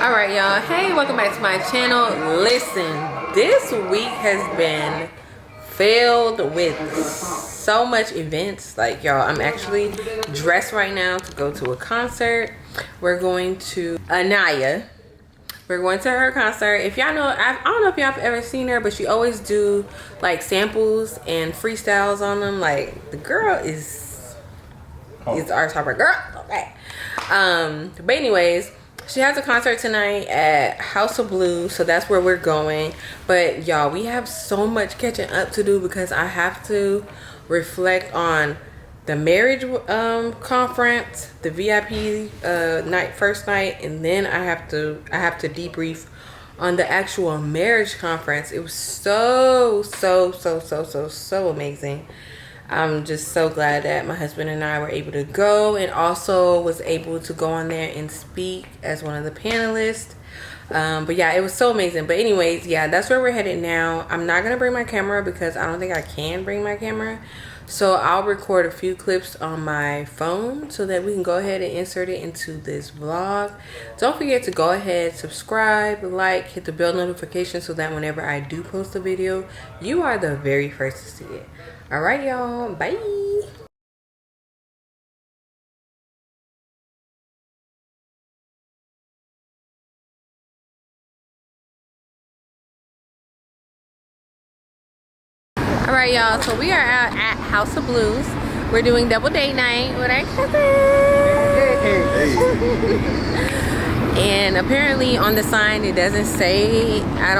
Alright y'all, hey, welcome back to my channel. Listen, this week has been filled with so much events. Like y'all, I'm actually dressed right now to go to a concert. We're going to Anaya. We're going to her concert. If y'all know, I don't know if y'all have ever seen her, but she always do like samples and freestyles on them. Like the girl is our topper girl. Okay. But anyways, she has a concert tonight at House of Blues, so that's where we're going. But y'all, we have so much catching up to do because I have to reflect on the marriage conference, the VIP first night, and then I have to debrief on the actual marriage conference. It was so amazing. I'm just so glad that my husband and I were able to go, and also was able to go on there and speak as one of the panelists. But yeah, it was so amazing. But anyways, yeah, that's where we're headed now. I'm not gonna bring my camera because I don't think I can bring my camera, so I'll record a few clips on my phone so that we can go ahead and insert it into this vlog. Don't forget to go ahead, subscribe, like, hit the bell notification so that whenever I do post a video, you are the very first to see it. All right, y'all. Bye. All right, y'all. So we are out at House of Blues. We're doing double date night with our cousin. And apparently on the sign it doesn't say I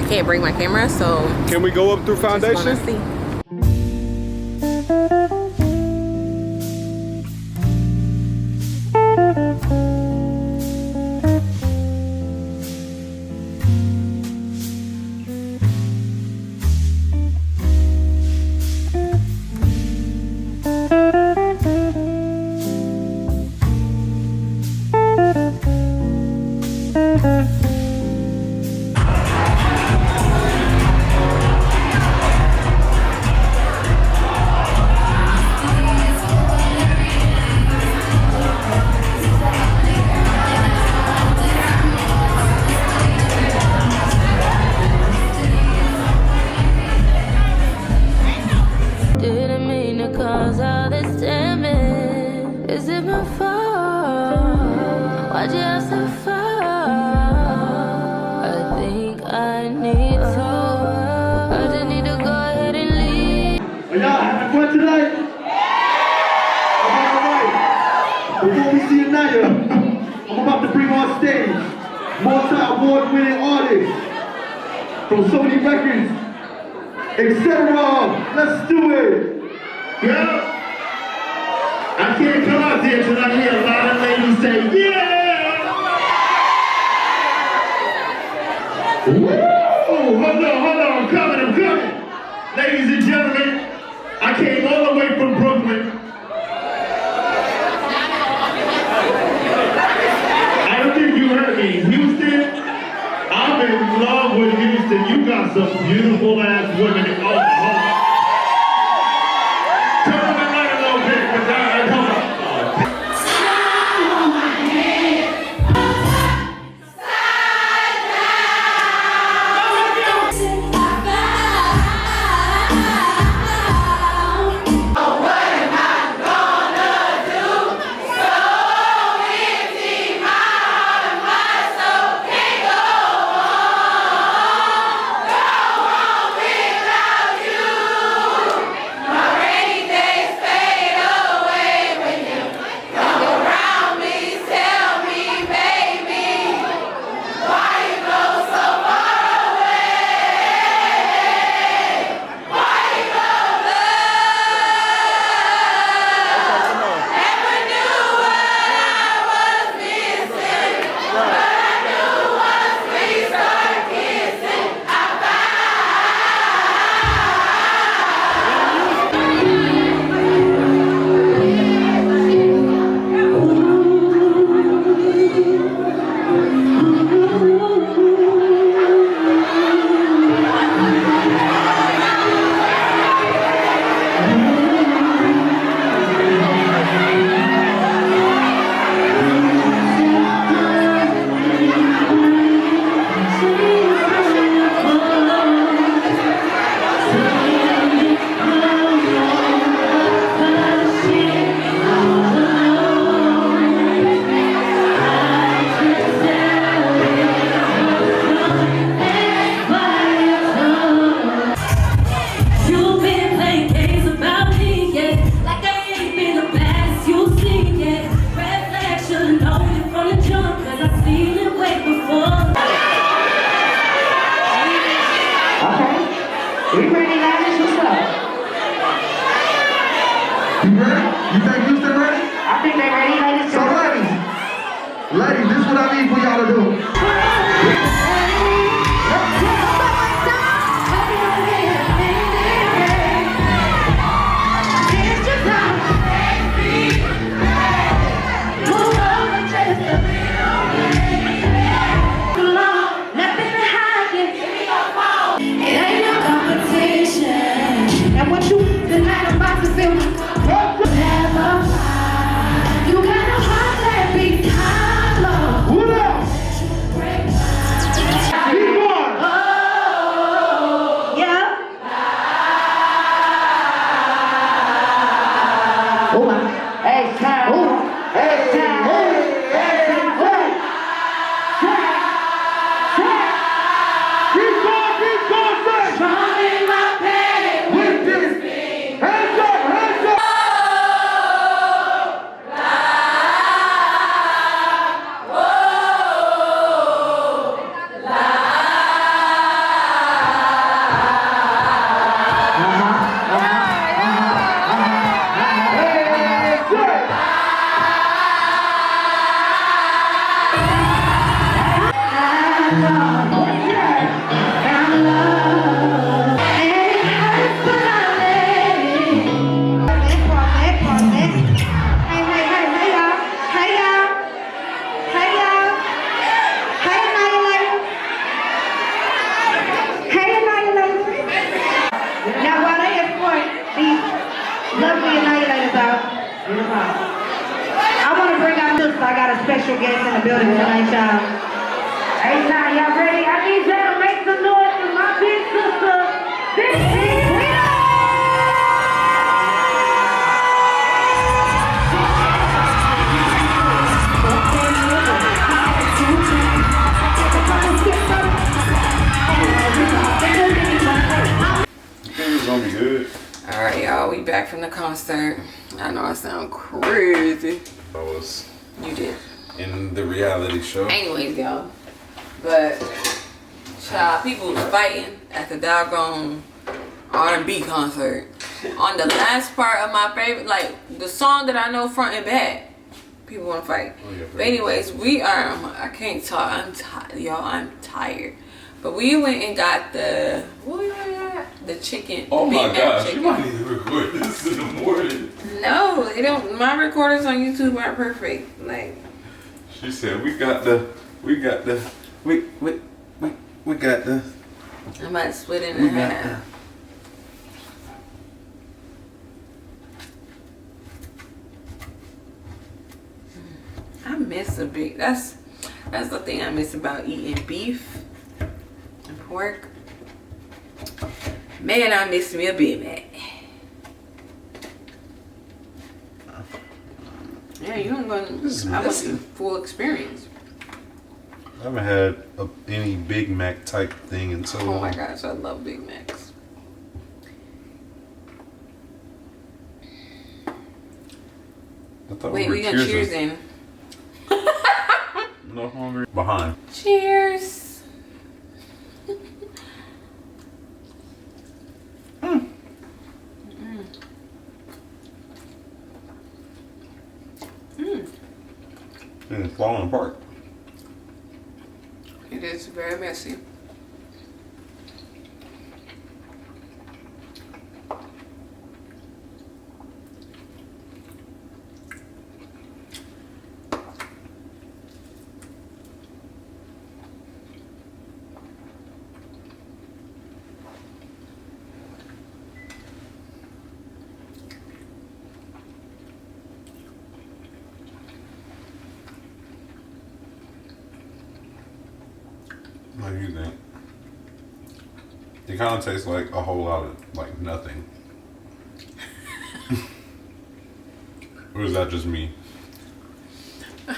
can't bring my camera, so can we go up through foundation? Just wanna see. Before we see Anaya, I'm about to bring on stage multi-award-winning artists from Sony Records, etc. Let's do it. Yeah. I can't come out there till I hear a lot of ladies say, yeah. Woo! Hold on, I'm coming. Ladies and gentlemen, I came all the way from Brooklyn. You heard me, Houston. I'm in love with Houston. You got some beautiful ass women in Oklahoma. Turn on the light a little bit, because I come on. Without You think Houston ready? I think they're ready, ladies. So ladies, this is what I need for y'all to do. I got a special guest in the building tonight, y'all. Hey, now, y'all ready? I need y'all to make some noise for my big sister, Big It's gonna be good. Alright, y'all, we back from the concert. I know I sound crazy. I was You did. in the reality show. Anyways, y'all. But, child, people was fighting at the doggone R&B concert. On the last part of my favorite, like, the song that I know front and back. People want to fight. Oh, yeah, But anyways, we are, I can't talk. I'm tired. Y'all, I'm tired. But we went and got the, what we got? The chicken. Oh my Big Mac gosh, chicken. you might need to record this in the morning. No, they don't. My recorders on YouTube aren't perfect. Like, She said, we got the. We got the. I'm about to split it in half. I miss a big. That's the thing I miss about eating beef and pork. Man, I miss me a Big Mac. Yeah, you don't go. I want the full experience. I haven't had any Big Mac type thing in so long. Oh my gosh, I love Big Macs. I thought Wait, were we got cheers in. No hungry. Behind. Cheers. Mm. And it's falling apart. It is very messy. What do you think? It kind of tastes like a whole lot of like nothing. Or is that just me?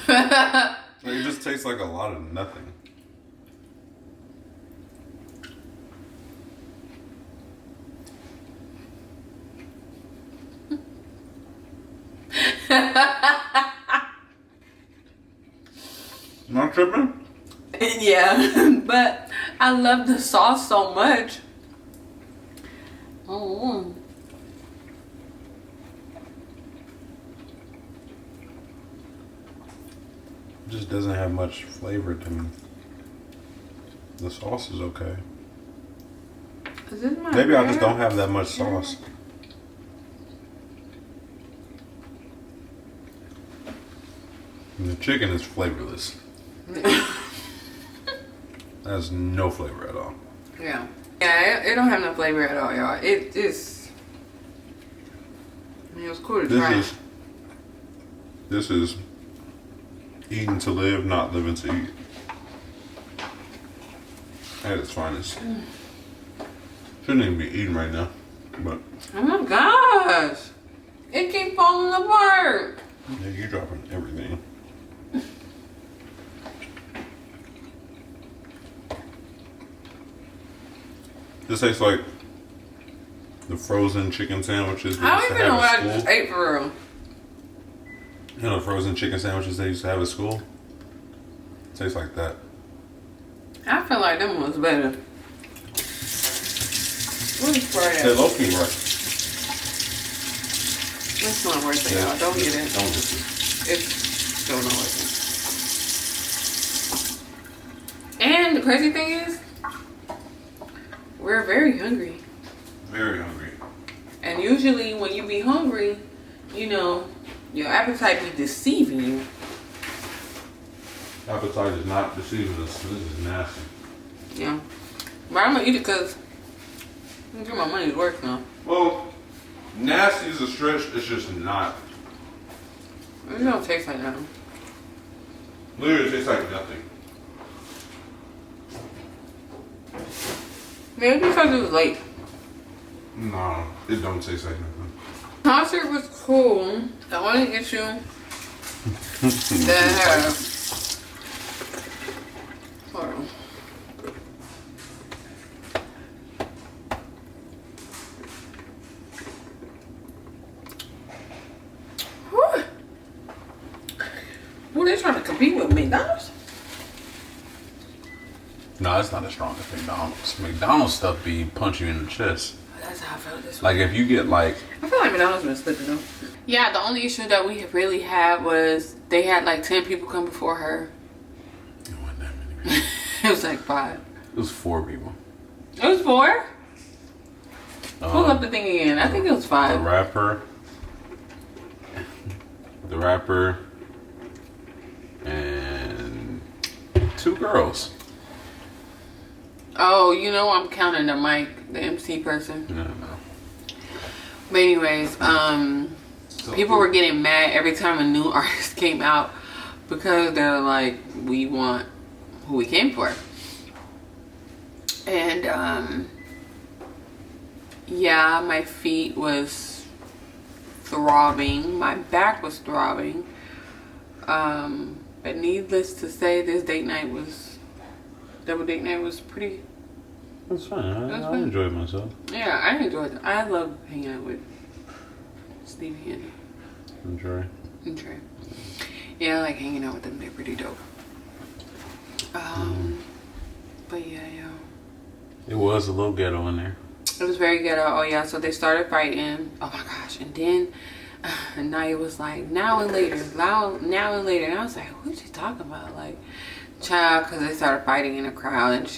Like, it just tastes like a lot of nothing. Not tripping? Yeah, but I love the sauce so much. Oh. just doesn't have much flavor to me. The sauce is okay. Is this my Maybe I bread? just don't have that much sauce. And the chicken is flavorless. Has no flavor at all. Yeah. Yeah, it don't have no flavor at all, y'all. It just... I mean, it was cool to try. This is eating to live, not living to eat. At its finest. Shouldn't even be eating right now, but... Oh my gosh! It keeps falling apart! Yeah, you're dropping everything. This tastes like the frozen chicken sandwiches they I used don't to even know have what I at just school. ate for real. You know the frozen chicken sandwiches they used to have at school? Tastes like that. I feel like them was better. What is for Hey, that? low-key right. It's not worth it, y'all. Don't get it. Don't get it. It's still not worth it. And the crazy thing is, we're very hungry. Very hungry. And usually when you be hungry, you know, your appetite be deceiving you. Appetite is not deceiving us. This is nasty. Yeah. But I'm gonna eat it because I'm gonna get my money's worth now. Well, nasty is a stretch. It's just not. It don't taste like that. Literally, it tastes like nothing. Maybe because it was late. No, it don't taste like nothing. Concert was cool. The only issue that I have. Hold on. Whew. Who they trying to compete with McDonald's? No, it's not as strong as McDonald's. McDonald's stuff be punch you in the chest. That's how I felt this Like if you get like, I feel like McDonald's been slipping though. Yeah, the only issue that we really had was they had like 10 people come before her. it wasn't that many. It was like 5. It was 4 people. It was 4? Pull up the thing again. I think it was 5. The rapper, and 2 girls. Oh, you know I'm counting the mic, the MC person. No. But anyways, people were getting mad every time a new artist came out because they're like, we want who we came for. And yeah, my feet was throbbing, my back was throbbing. But needless to say, this double date night was pretty. That's fine. I fun. enjoyed myself. Yeah, I enjoyed it. I love hanging out with Stevie I'm sure. and Trey. Yeah, I like hanging out with them. They're pretty dope. But yeah. It was a little ghetto in there. It was very ghetto. Oh yeah, so they started fighting. Oh my gosh. And then Naya was like, now and later. And I was like, who's she talking about? Like, child, because they started fighting in the crowd. And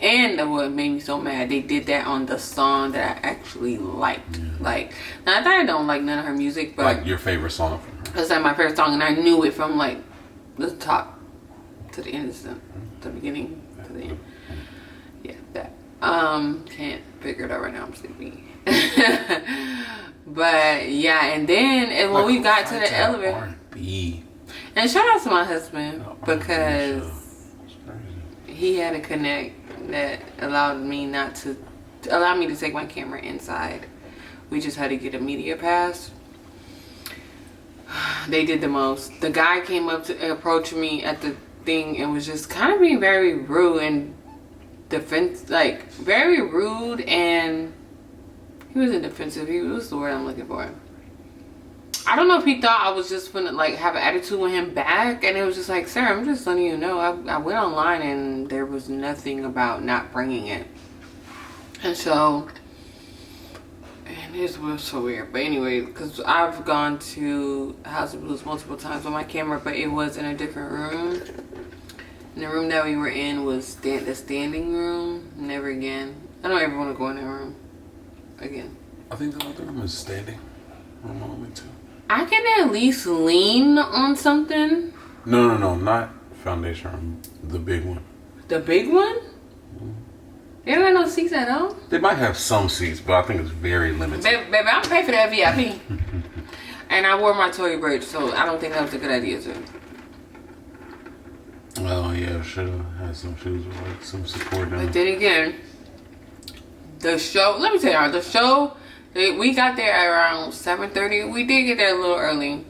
and what made me so mad, they did that on the song that I actually liked. Yeah. Like, not that I don't like none of her music, but Like your favorite song from her. it's like my favorite song, and I knew it from like the top to the end, the beginning to the end. Yeah, that. Can't figure it out right now. I'm sleepy. But yeah, and then when we got to the elevator, R&B. and shout out to my husband The R&B because show. It's crazy. he had a connect that allowed me to take my camera inside. We just had to get a media pass. They did the most. The guy came up to approach me at the thing and was just kind of being very rude and very rude, and he wasn't defensive. He was the word I'm looking for. I don't know if he thought I was just gonna like have an attitude with him back, and it was just like, sir, I'm just letting you know I went online and there was nothing about not bringing it. And so, This was so weird. But anyway, because I've gone to House of Blues multiple times on my camera, but it was in a different room. And the room that we were in was the standing room. Never again. I don't ever want to go in that room again. I think the other room is standing. Room I went to. I can at least lean on something. No, not foundation room. The big one. The big one? They don't have no seats at all? They might have some seats, but I think it's very limited. Baby, I'm paying for that VIP. And I wore my Tory bridge, so I don't think that was a good idea too. Oh yeah, should have had some shoes with like some support down. But then again, the show, let me tell y'all, the show, we got there at around 7:30. We did get there a little early.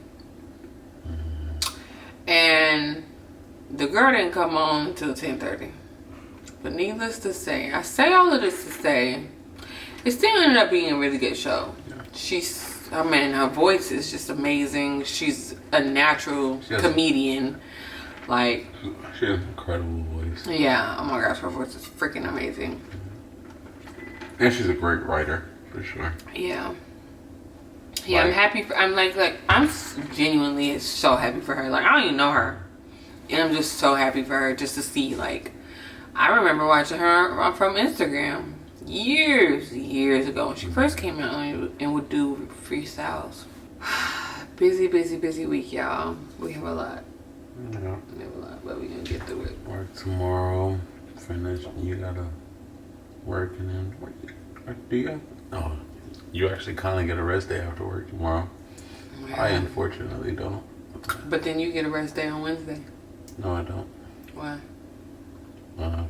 And the girl didn't come on until 10:30. But needless to say, I say all of this to say, it still ended up being a really good show. Yeah. Her voice is just amazing. She's a natural comedian. Like, she has an incredible voice. Yeah, oh my gosh, her voice is freaking amazing. And she's a great writer, for sure. Yeah. Yeah, I'm happy for, I'm genuinely so happy for her. Like, I don't even know her. And I'm just so happy for her just to see, like, I remember watching her from Instagram years ago when she first came out and would do freestyles. Busy week, y'all. We have a lot. Yeah. We have a lot, but we're gonna get through it. Work tomorrow. Finish. You gotta work and then work. Do you? Oh, you actually kind of get a rest day after work tomorrow. Yeah. I unfortunately don't. But then you get a rest day on Wednesday. No, I don't. Why?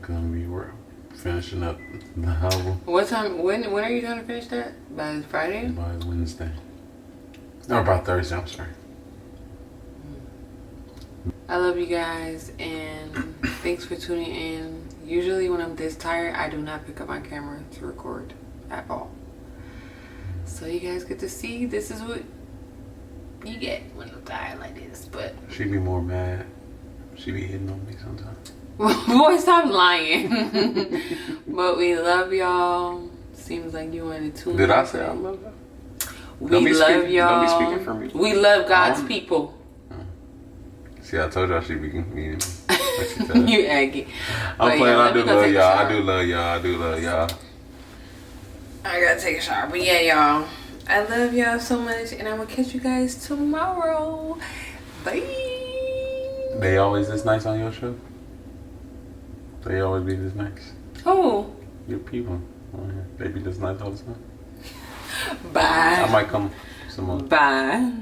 Cause we're finishing up the album. What time? When are you trying to finish that? By Friday? By Wednesday. No, by Thursday. I'm sorry. I love you guys and thanks for tuning in. Usually when I'm this tired, I do not pick up my camera to record at all. So you guys get to see this is what you get when I'm tired like this. But she be more mad. She be hitting on me sometimes. Boy, stop lying. But we love y'all. Seems like you wanted to tune in. Did I say I love y'all? We love y'all. Don't be speaking for me. We love God's people. See, I told y'all she be mean. You aggy. I'm playing. I do love y'all. I do love y'all. I gotta take a shower. But yeah, y'all. I love y'all so much. And I'm gonna catch you guys tomorrow. Bye. They always this nice on your show? They always be this nice? Who? Your people. Oh, yeah. They be this nice all the time? Bye. I might come some more. Bye.